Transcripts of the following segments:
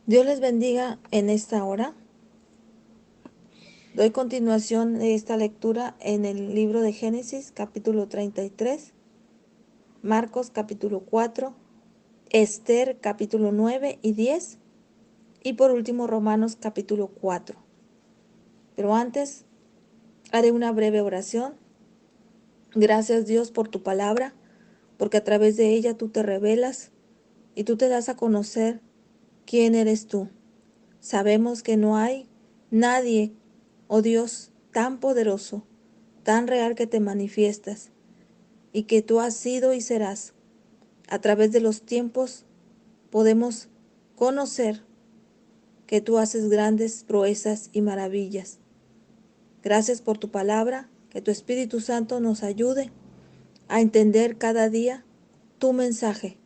Dios les bendiga en esta hora. Doy continuación de esta lectura en el libro de Génesis, capítulo 33, Marcos, capítulo 4, Esther, capítulo 9 y 10, y por último Romanos, capítulo 4. Pero antes haré una breve oración. Gracias, Dios, por tu palabra, porque a través de ella tú te revelas y tú te das a conocer quién eres tú. Sabemos que no hay nadie, oh Dios, tan poderoso, tan real que te manifiestas y que tú has sido y serás. A través de los tiempos podemos conocer que tú haces grandes proezas y maravillas. Gracias por tu palabra, que tu Espíritu Santo nos ayude a entender cada día tu mensaje.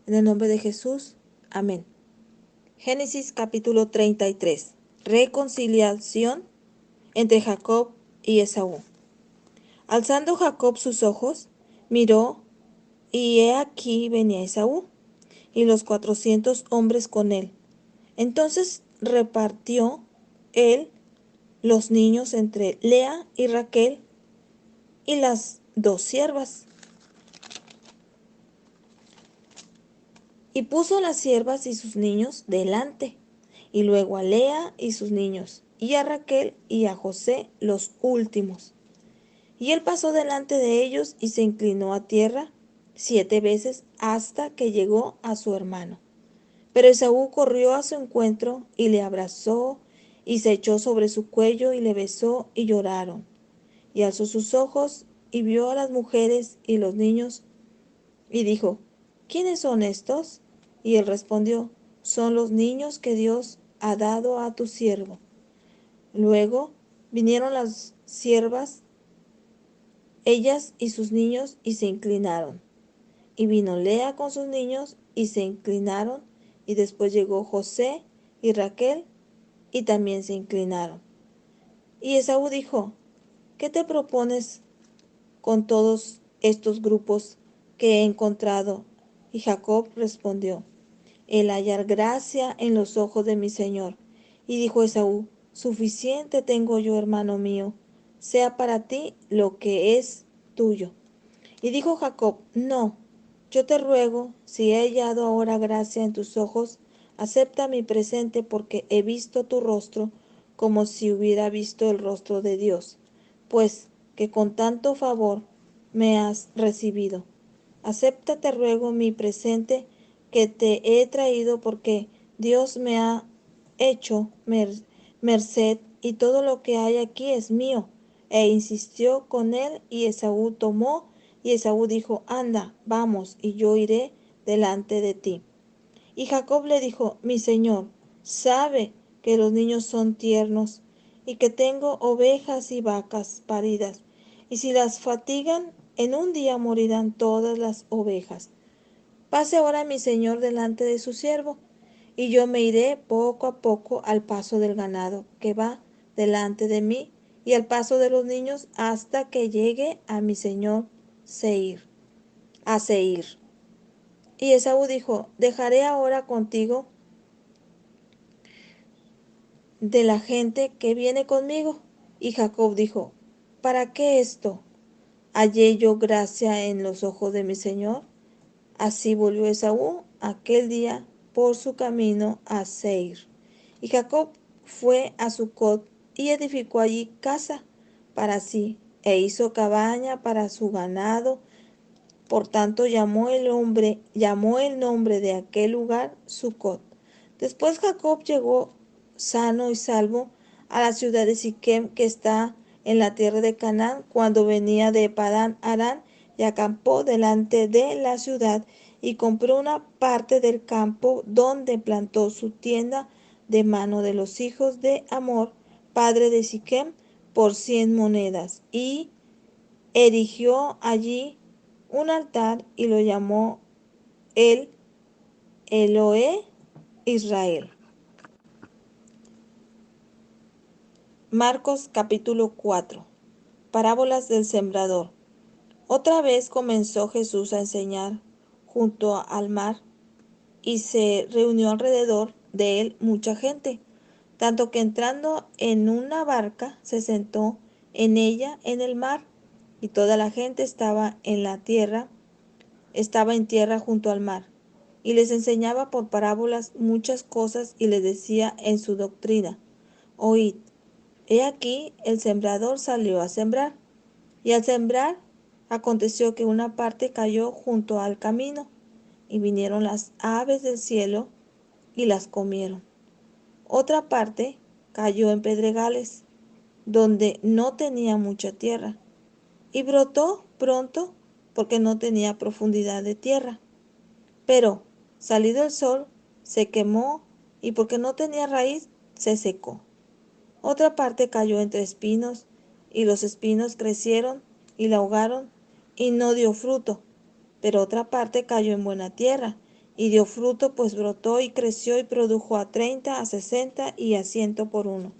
En el nombre de Jesús, amén. Génesis capítulo 33. Reconciliación entre Jacob y Esaú. Alzando Jacob sus ojos, miró, y he aquí venía Esaú, y los 400 hombres con él. Entonces repartió él los niños entre Lea y Raquel y las dos siervas, y puso las siervas y sus niños delante, y luego a Lea y sus niños, y a Raquel y a José los últimos. Y él pasó delante de ellos y se inclinó a tierra 7 veces hasta que llegó a su hermano. Pero Esaú corrió a su encuentro y le abrazó y se echó sobre su cuello y le besó y lloraron. Y alzó sus ojos y vio a las mujeres y los niños y dijo, ¿quiénes son estos? Y él respondió, son los niños que Dios ha dado a tu siervo. Luego vinieron las siervas, ellas y sus niños, y se inclinaron. Y vino Lea con sus niños, y se inclinaron, y después llegó José y Raquel, y también se inclinaron. Y Esaú dijo, ¿qué te propones con todos estos grupos que he encontrado? Y Jacob respondió, el hallar gracia en los ojos de mi señor. Y dijo Esaú, suficiente tengo yo, hermano mío, sea para ti lo que es tuyo. Y dijo Jacob, no, yo te ruego, si he hallado ahora gracia en tus ojos, acepta mi presente porque he visto tu rostro como si hubiera visto el rostro de Dios, pues que con tanto favor me has recibido. Acepta, te ruego, mi presente que te he traído porque Dios me ha hecho merced y todo lo que hay aquí es mío. E insistió con él y Esaú tomó y Esaú dijo, anda, vamos, y yo iré delante de ti. Y Jacob le dijo, mi señor, sabe que los niños son tiernos y que tengo ovejas y vacas paridas, y si las fatigan, en un día morirán todas las ovejas. Pase ahora mi señor delante de su siervo, y yo me iré poco a poco al paso del ganado que va delante de mí, y al paso de los niños hasta que llegue a mi señor a Seir. Y Esaú dijo, dejaré ahora contigo de la gente que viene conmigo. Y Jacob dijo, ¿para qué esto? ¿Hallé yo gracia en los ojos de mi señor? Así volvió Esaú aquel día por su camino a Seir. Y Jacob fue a Sucot y edificó allí casa para sí, e hizo cabaña para su ganado. Por tanto llamó el nombre de aquel lugar Sucot. Después Jacob llegó sano y salvo a la ciudad de Siquem, que está en la tierra de Canaán, cuando venía de Padán Aram, y acampó delante de la ciudad y compró una parte del campo donde plantó su tienda de mano de los hijos de Amor, padre de Siquem, por 100 monedas, y erigió allí un altar y lo llamó el Eloé Israel. Marcos capítulo 4. Parábolas del sembrador. Otra vez comenzó Jesús a enseñar junto al mar y se reunió alrededor de él mucha gente, tanto que entrando en una barca se sentó en ella en el mar, y toda la gente estaba en tierra junto al mar, y les enseñaba por parábolas muchas cosas y les decía en su doctrina: Oíd, he aquí el sembrador salió a sembrar, y al sembrar aconteció que una parte cayó junto al camino, y vinieron las aves del cielo y las comieron. Otra parte cayó en pedregales, donde no tenía mucha tierra, y brotó pronto porque no tenía profundidad de tierra. Pero, salido el sol, se quemó, y porque no tenía raíz, se secó. Otra parte cayó entre espinos, y los espinos crecieron y la ahogaron, y no dio fruto. Pero otra parte cayó en buena tierra, y dio fruto, pues brotó y creció y produjo a 30, a 60 y a 100 por uno.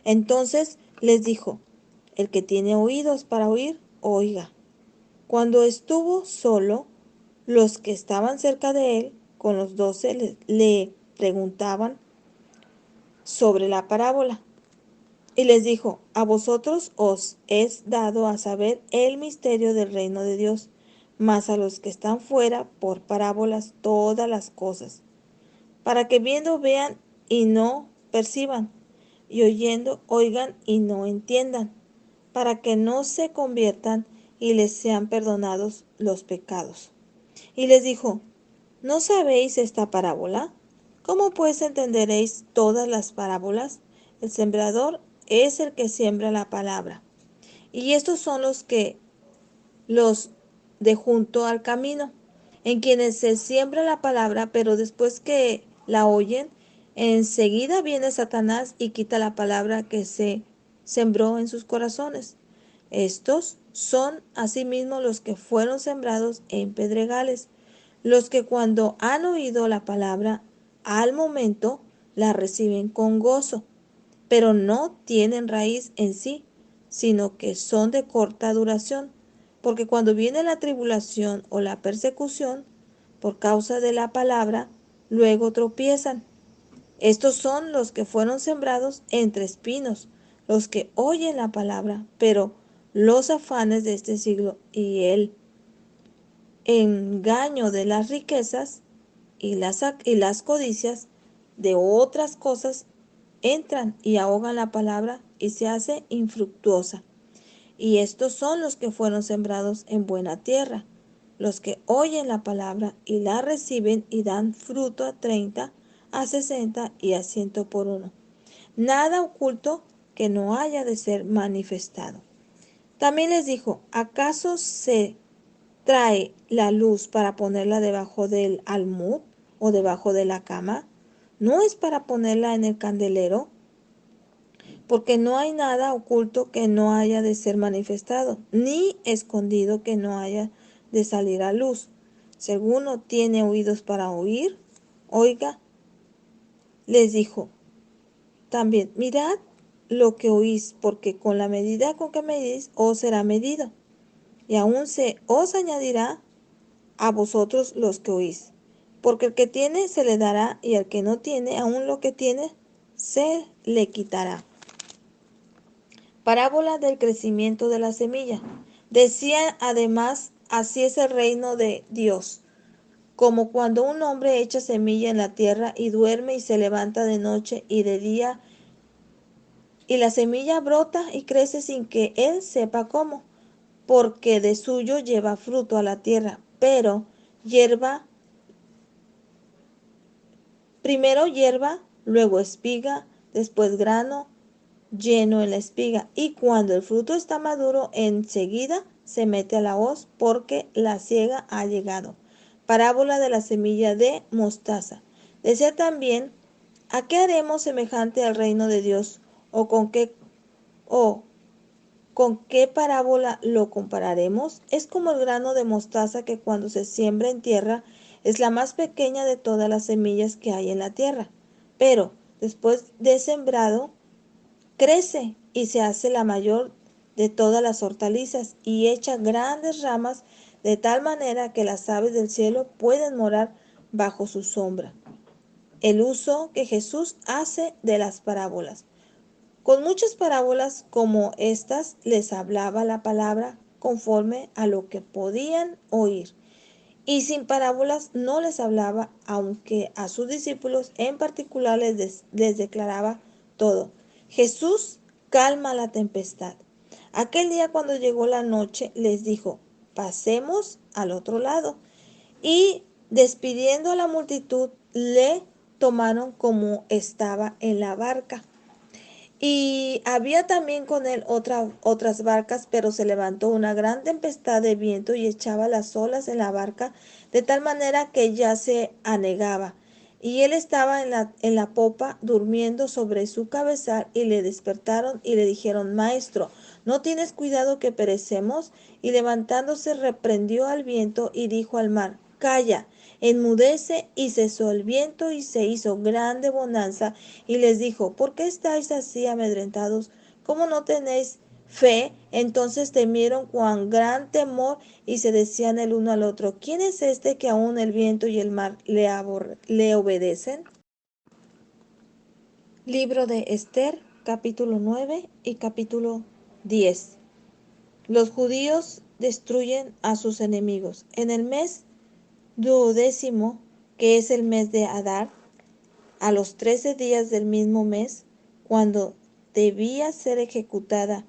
Entonces les dijo: El que tiene oídos para oír, oiga. Cuando estuvo solo, los que estaban cerca de él, con los 12, le preguntaban sobre la parábola. Y les dijo: A vosotros os es dado a saber el misterio del reino de Dios, mas a los que están fuera, por parábolas todas las cosas, para que viendo vean y no perciban, y oyendo oigan y no entiendan, para que no se conviertan y les sean perdonados los pecados. Y les dijo: ¿No sabéis esta parábola? ¿Cómo pues entenderéis todas las parábolas? El sembrador es el que siembra la palabra. Y estos son los de junto al camino, en quienes se siembra la palabra, pero después que la oyen, enseguida viene Satanás y quita la palabra que se sembró en sus corazones. Estos son asimismo los que fueron sembrados en pedregales, los que cuando han oído la palabra, al momento la reciben con gozo, pero no tienen raíz en sí, sino que son de corta duración, porque cuando viene la tribulación o la persecución por causa de la palabra, luego tropiezan. Estos son los que fueron sembrados entre espinos, los que oyen la palabra, pero los afanes de este siglo y el engaño de las riquezas y las codicias de otras cosas entran y ahogan la palabra y se hace infructuosa. Y estos son los que fueron sembrados en buena tierra, los que oyen la palabra y la reciben y dan fruto a 30, a 60 y a 100 por uno. Nada oculto que no haya de ser manifestado. También les dijo: ¿acaso se trae la luz para ponerla debajo del almud o debajo de la cama? ¿No es para ponerla en el candelero? Porque no hay nada oculto que no haya de ser manifestado, ni escondido que no haya de salir a luz. Si alguno tiene oídos para oír, oiga. Les dijo también: mirad lo que oís, porque con la medida con que medís os será medido, y aún se os añadirá a vosotros los que oís. Porque el que tiene se le dará, y al que no tiene, aún lo que tiene se le quitará. Parábola del crecimiento de la semilla. Decía además: así es el reino de Dios, como cuando un hombre echa semilla en la tierra y duerme y se levanta de noche y de día, y la semilla brota y crece sin que él sepa cómo, porque de suyo lleva fruto a la tierra. Pero primero hierba, luego espiga, después grano lleno en la espiga, y cuando el fruto está maduro, enseguida se mete a la hoz, porque la siega ha llegado. Parábola de la semilla de mostaza. Decía también: ¿a qué haremos semejante al reino de Dios? ¿O con qué parábola lo compararemos? Es como el grano de mostaza, que cuando se siembra en tierra es la más pequeña de todas las semillas que hay en la tierra, pero después de sembrado crece y se hace la mayor de todas las hortalizas y echa grandes ramas, de tal manera que las aves del cielo pueden morar bajo su sombra. el uso que Jesús hace de las parábolas. Con muchas parábolas como estas les hablaba la palabra conforme a lo que podían oír. Y sin parábolas no les hablaba, aunque a sus discípulos en particular les declaraba todo. Jesús calma la tempestad. Aquel día cuando llegó la noche les dijo, pasemos al otro lado. Y despidiendo a la multitud, le tomaron como estaba en la barca. Y había también con él otras barcas, pero se levantó una gran tempestad de viento y echaba las olas en la barca, de tal manera que ya se anegaba. Y él estaba en la popa, durmiendo sobre su cabezal, y le despertaron y le dijeron, Maestro, ¿no tienes cuidado que perecemos? Y levantándose reprendió al viento y dijo al mar, Calla, enmudece, y cesó el viento y se hizo grande bonanza. Y les dijo, ¿por qué estáis así amedrentados? ¿Cómo no tenéis fe? Entonces temieron cuán gran temor y se decían el uno al otro, ¿quién es este que aún el viento y el mar le obedecen? Libro de Esther, capítulo 9 y capítulo 10. Los judíos destruyen a sus enemigos. En el mes duodécimo, que es el mes de Adar, a los 13 días del mismo mes, cuando debía ser ejecutado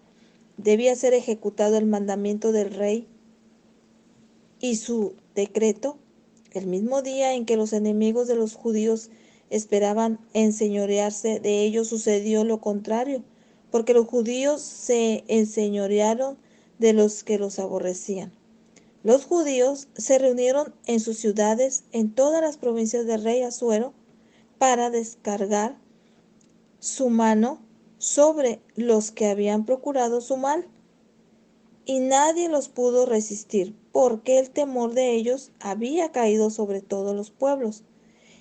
el mandamiento del rey y su decreto, el mismo día en que los enemigos de los judíos esperaban enseñorearse de ellos, sucedió lo contrario, porque los judíos se enseñorearon de los que los aborrecían. Los judíos se reunieron en sus ciudades en todas las provincias del rey Asuero para descargar su mano sobre los que habían procurado su mal, y nadie los pudo resistir, porque el temor de ellos había caído sobre todos los pueblos.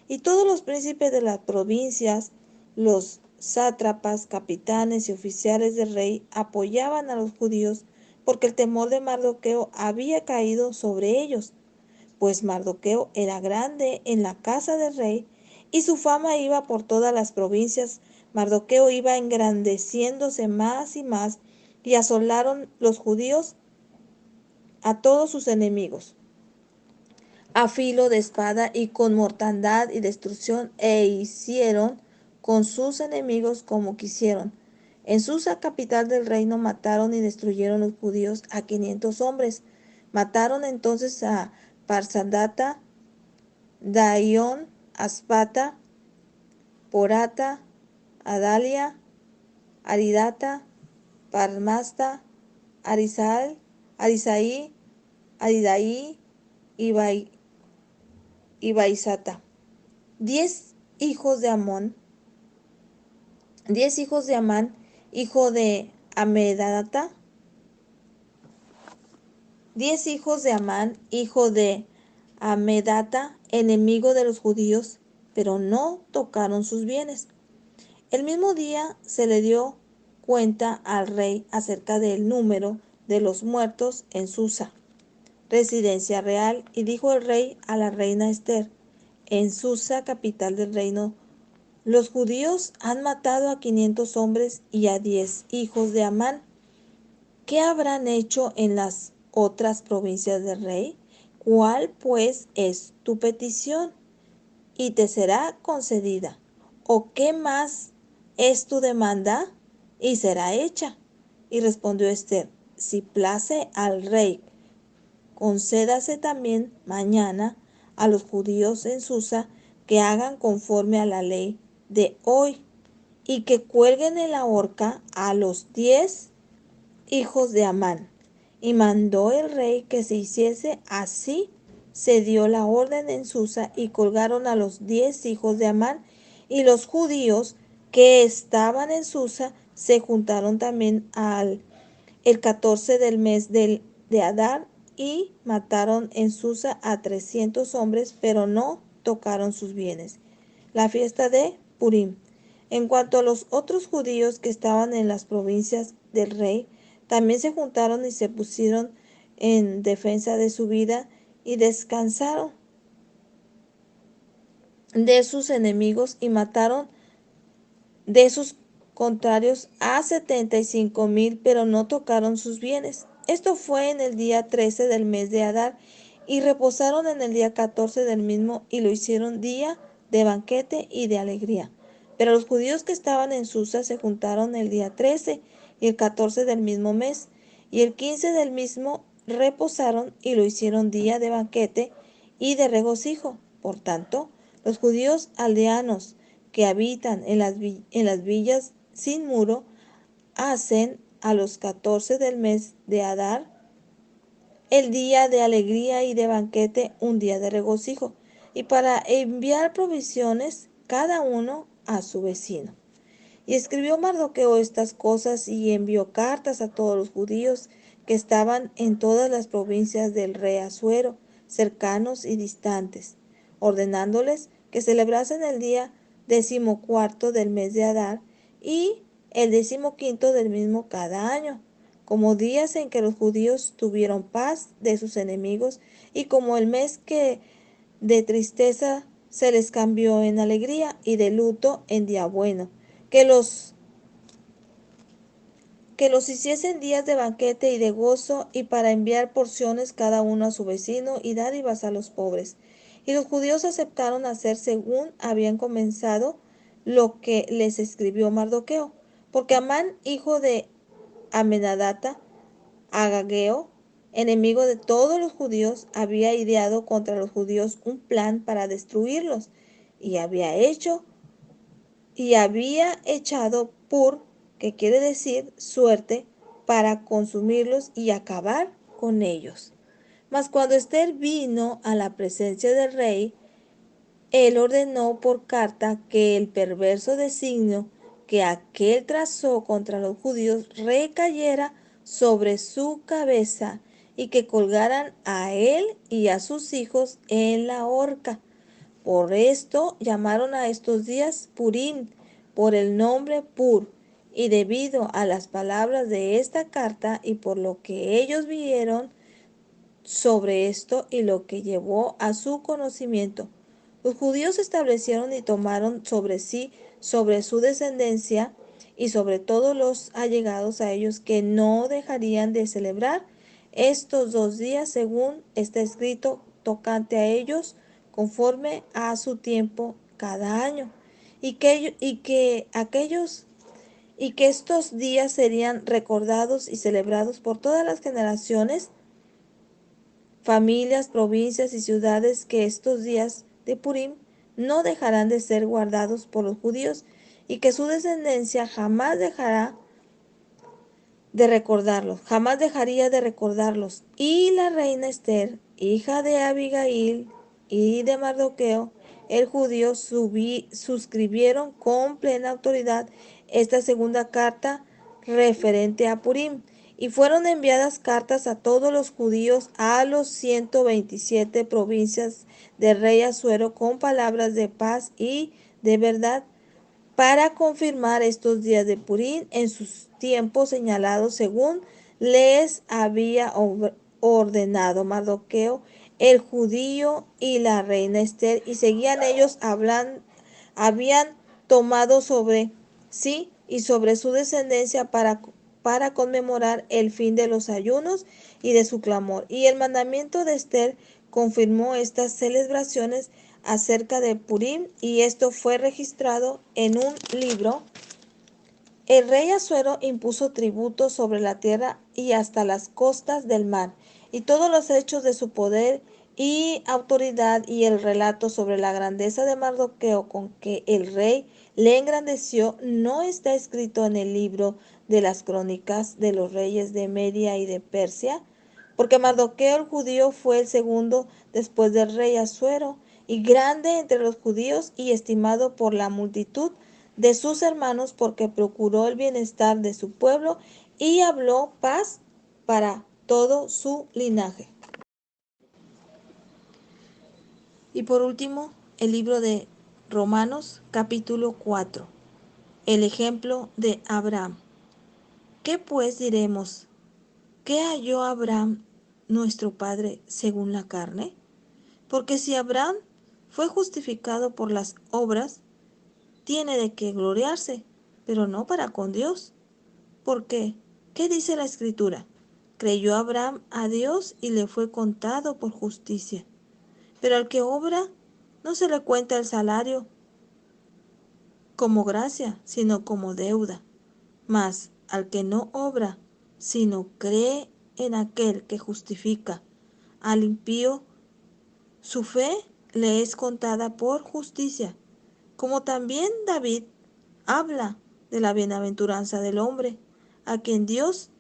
Y todos los príncipes de las provincias, los sátrapas, capitanes y oficiales del rey apoyaban a los judíos, porque el temor de Mardoqueo había caído sobre ellos, pues Mardoqueo era grande en la casa del rey, y su fama iba por todas las provincias. Mardoqueo iba engrandeciéndose más y más, y asolaron los judíos a todos sus enemigos, a filo de espada y con mortandad y destrucción, e hicieron con sus enemigos como quisieron. En Susa, capital del reino, mataron y destruyeron los judíos a 500 hombres. Mataron entonces a Parsandata, Daión, Aspata, Porata, Adalia, Aridata, Parmasta, Arisaí, Aridaí y Baisata. 10 hijos de Amón, 10 hijos de Amán, hijo de Amedata, 10 hijos de Amán, hijo de Amedata, enemigo de los judíos, pero no tocaron sus bienes. El mismo día se le dio cuenta al rey acerca del número de los muertos en Susa, residencia real, y dijo el rey a la reina Esther, en Susa, capital del reino, los judíos han matado a 500 hombres y a 10 hijos de Amán. ¿Qué habrán hecho en las otras provincias del rey? ¿Cuál pues es tu petición? Y te será concedida. ¿O qué más es tu demanda? Y será hecha. Y respondió Esther, si place al rey, concédase también mañana a los judíos en Susa que hagan conforme a la ley de hoy, y que cuelguen en la horca a los 10 hijos de Amán. Y mandó el rey que se hiciese así. Se dio la orden en Susa y colgaron a los 10 hijos de Amán, y los judíos que estaban en Susa se juntaron también el 14 del mes de Adar, y mataron en Susa a 300 hombres, pero no tocaron sus bienes. La fiesta de Purim. En cuanto a los otros judíos que estaban en las provincias del rey, también se juntaron y se pusieron en defensa de su vida y descansaron. de sus enemigos y mataron de sus contrarios a 75,000, pero no tocaron sus bienes. Esto fue en el día 13 del mes de Adar, y reposaron en el día 14 del mismo, y lo hicieron día de banquete y de alegría. Pero los judíos que estaban en Susa se juntaron el día 13 y el 14 del mismo mes, y el 15 del mismo reposaron y lo hicieron día de banquete y de regocijo. Por tanto, los judíos aldeanos que habitan en las villas sin muro hacen a los 14 del mes de Adar el día de alegría y de banquete, un día de regocijo, y para enviar provisiones cada uno a su vecino. Y escribió Mardoqueo estas cosas y envió cartas a todos los judíos que estaban en todas las provincias del rey Asuero, cercanos y distantes, ordenándoles que celebrasen el día 14 del mes de Adar y el 15 del mismo cada año, como días en que los judíos tuvieron paz de sus enemigos, y como el mes que de tristeza se les cambió en alegría, y de luto en día bueno, que los hiciesen días de banquete y de gozo, y para enviar porciones cada uno a su vecino y dádivas a los pobres. Y los judíos aceptaron hacer según habían comenzado lo que les escribió Mardoqueo, porque Amán, hijo de Amenadata, Agageo, enemigo de todos los judíos, había ideado contra los judíos un plan para destruirlos, y había echado pur, que quiere decir suerte, para consumirlos y acabar con ellos. Mas cuando Ester vino a la presencia del rey, él ordenó por carta que el perverso designio que aquél trazó contra los judíos recayera sobre su cabeza, y que colgaran a él y a sus hijos en la horca. Por esto llamaron a estos días Purim, por el nombre Pur, y debido a las palabras de esta carta y por lo que ellos vieron sobre esto y lo que llevó a su conocimiento, los judíos establecieron y tomaron sobre sí, sobre su descendencia y sobre todos los allegados a ellos, que no dejarían de celebrar estos 2 días según está escrito tocante a ellos, conforme a su tiempo cada año, y que estos días serían recordados y celebrados por todas las generaciones, familias, provincias y ciudades, que estos días de Purim no dejarán de ser guardados por los judíos, y que su descendencia jamás dejaría de recordarlos. Y la reina Esther, hija de Abigail y de Mardoqueo, el judío, suscribieron con plena autoridad esta segunda carta referente a Purim, y fueron enviadas cartas a todos los judíos a los 127 provincias del rey Asuero con palabras de paz y de verdad, para confirmar estos días de Purim en sus tiempos señalados según les había ordenado Mardoqueo el judío y la reina Esther, y seguían ellos habían tomado sobre sí y sobre su descendencia para conmemorar el fin de los ayunos y de su clamor. Y el mandamiento de Esther confirmó estas celebraciones acerca de Purim, y esto fue registrado en un libro. El rey Asuero impuso tributo sobre la tierra y hasta las costas del mar, y todos los hechos de su poder y autoridad, y el relato sobre la grandeza de Mardoqueo con que el rey le engrandeció, no está escrito en el libro de las crónicas de los reyes de Media y de Persia, porque Mardoqueo el judío fue el segundo después del rey Asuero, y grande entre los judíos, y estimado por la multitud de sus hermanos, porque procuró el bienestar de su pueblo y habló paz para todo su linaje. Y por último, el libro de Romanos, capítulo 4. El ejemplo de Abraham. ¿Qué pues diremos? ¿Qué halló Abraham nuestro padre según la carne? Porque si Abraham fue justificado por las obras, tiene de qué gloriarse, pero no para con Dios. ¿Por qué? ¿Qué dice la Escritura? Creyó Abraham a Dios y le fue contado por justicia. Pero al que obra, no se le cuenta el salario como gracia, sino como deuda. Mas al que no obra, sino cree en aquel que justifica al impío, su fe le es contada por justicia. Como también David habla de la bienaventuranza del hombre, a quien Dios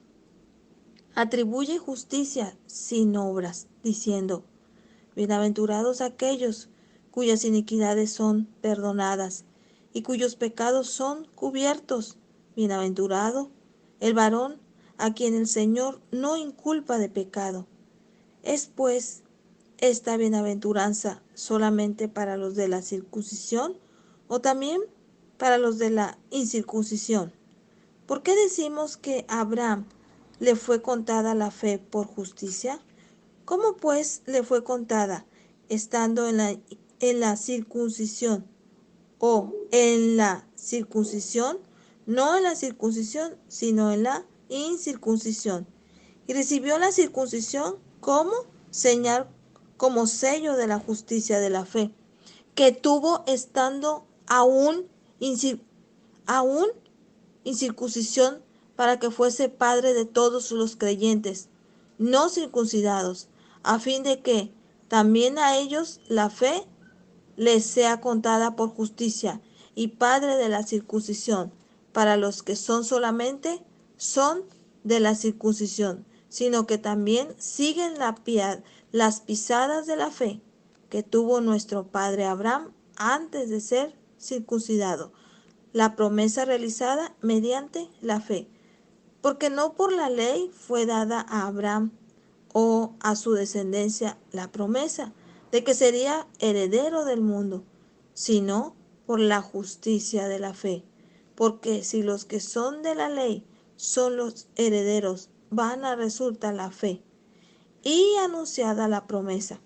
atribuye justicia sin obras, diciendo: bienaventurados aquellos cuyas iniquidades son perdonadas y cuyos pecados son cubiertos. Bienaventurado el varón a quien el Señor no inculpa de pecado. Es pues esta bienaventuranza solamente para los de la circuncisión o también para los de la incircuncisión. ¿Por qué decimos que a Abraham le fue contada la fe por justicia? ¿Cómo pues le fue contada estando en la circuncisión o en la circuncisión? No en la circuncisión, sino en la incircuncisión. Y recibió la circuncisión como señal, como sello de la justicia de la fe, que tuvo estando aún incircuncisión, para que fuese padre de todos los creyentes no circuncidados, a fin de que también a ellos la fe les sea contada por justicia, y padre de la circuncisión para los que solamente son de la circuncisión, sino que también siguen las pisadas de la fe que tuvo nuestro padre Abraham antes de ser circuncidado, la promesa realizada mediante la fe. Porque no por la ley fue dada a Abraham o a su descendencia la promesa de que sería heredero del mundo, sino por la justicia de la fe. Porque si los que son de la ley son los herederos, vana resulta la fe y anunciada la promesa.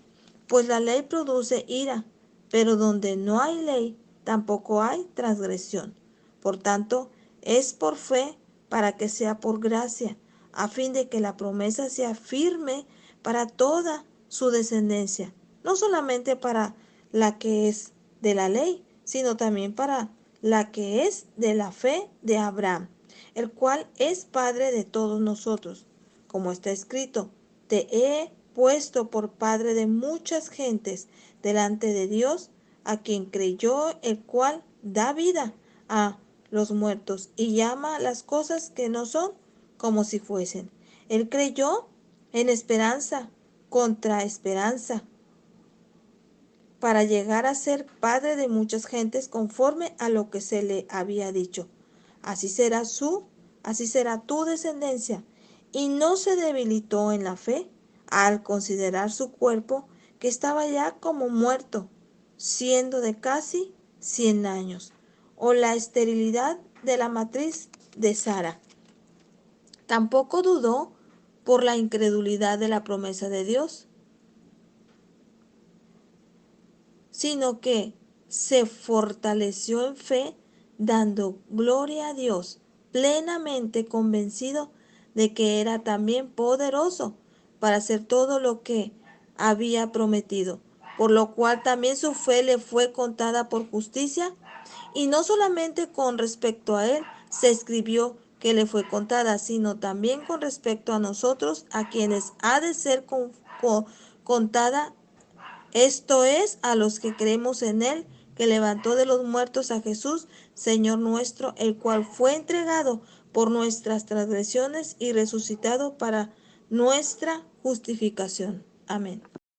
Pues la ley produce ira, pero donde no hay ley, tampoco hay transgresión. Por tanto, es por fe para que sea por gracia, a fin de que la promesa sea firme para toda su descendencia, no solamente para la que es de la ley, sino también para la que es de la fe de Abraham, el cual es Padre de todos nosotros, como está escrito: te he puesto por padre de muchas gentes delante de Dios, a quien creyó, el cual da vida a los muertos y llama las cosas que no son como si fuesen. Él creyó en esperanza contra esperanza, para llegar a ser padre de muchas gentes conforme a lo que se le había dicho: así será tu descendencia. Y no se debilitó en la fe al considerar su cuerpo, que estaba ya como muerto, siendo de casi 100 años, o la esterilidad de la matriz de Sara. Tampoco dudó por la incredulidad de la promesa de Dios, sino que se fortaleció en fe, dando gloria a Dios, plenamente convencido de que era también poderoso para hacer todo lo que había prometido, por lo cual también su fe le fue contada por justicia. Y no solamente con respecto a él se escribió que le fue contada, sino también con respecto a nosotros, a quienes ha de ser contada, esto es, a los que creemos en Él, que levantó de los muertos a Jesús, Señor nuestro, el cual fue entregado por nuestras transgresiones y resucitado para nuestra justificación. Amén.